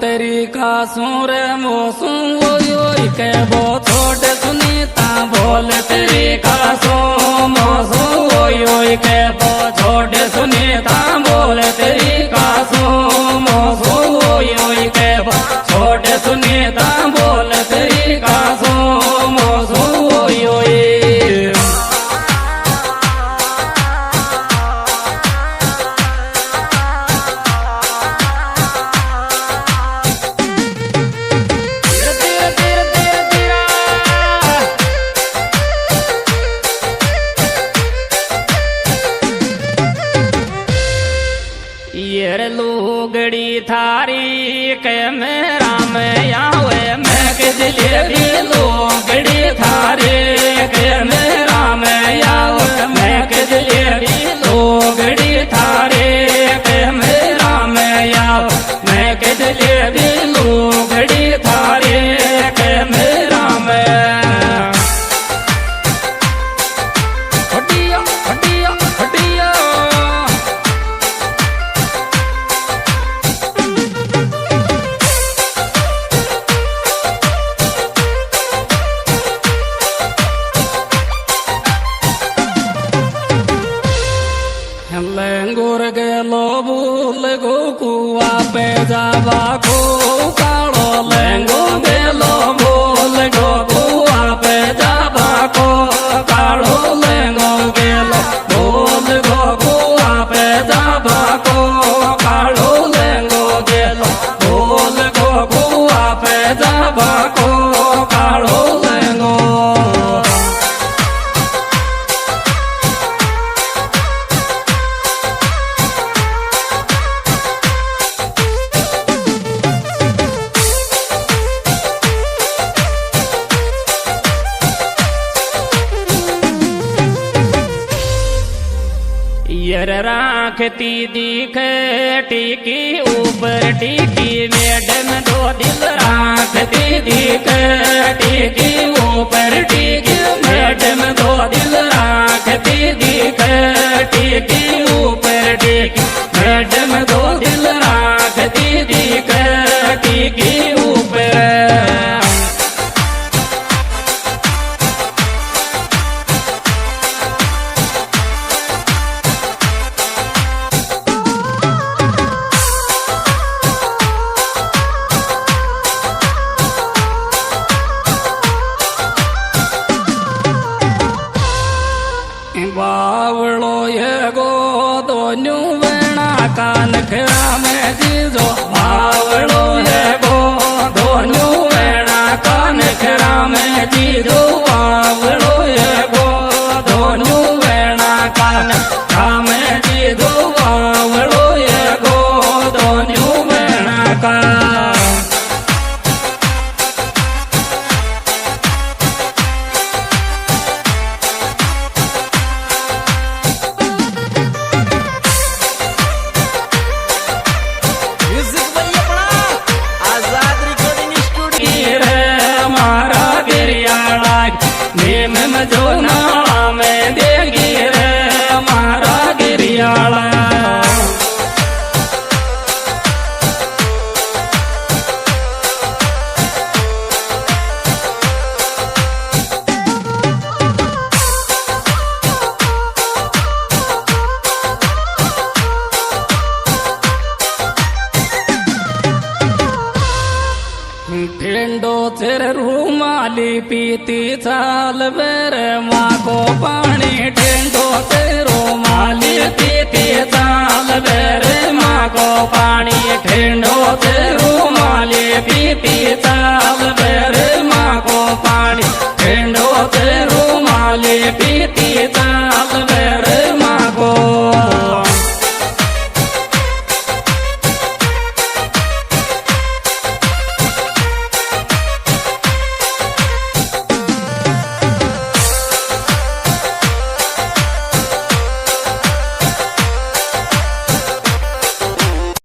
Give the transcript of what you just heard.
तेरी का सूर मोसू ओय के वो छोड़ सुनीता बोल तेरी का सो मोसू ओय के वो छोड़ सुनीता बोल तेरी का सो मोसू ओय के वो छोड़ सुनीता बोल तेरी का सो मोसू ओय येर लुगड़ी थारी के मेरा में आवे मैं के जलेबी लुगड़ी थारी के मेरा में आवे मैं के जलेबी लुगड़ी थारी के मेरा में आवे मैं के जलेबी लुगड़ी थारी के मेरा में हटिया हटिया हटिया लेंगुर गेलो भूल गो कुआ पे जावा को कालो लेंगो गेलो भूल गो कुआ पे जावा को कालो लेंगो गेलो भूल गो कुआ पे जावा को कालो लेंगो गेलो भूल गो कुआ पे जावा को कालो लेंगो यर राखती दिखे टीकी ऊपर टीकी मैडम दो दिल राखती दिखे टीकी ऊपर टीकी मैडम दो दिल राखती दिखे टीकी ऊपर टीकी मैडम दो दिल राखती दिखे टीकी ऊपर बावड़ो ये गो दोनू वेणा कान खरा में जीजो बावड़ो ये गो दोनू वेणा कान खरा में जीजो बावड़ो ये गो दोनू वेणा कान खरा में जीजो बावड़ो ये गो दोनू वेणा कान में जो नाला में देगी रे हमारा गिरियाला ठेंडो तेरे रूमाली पीती चाल बेरे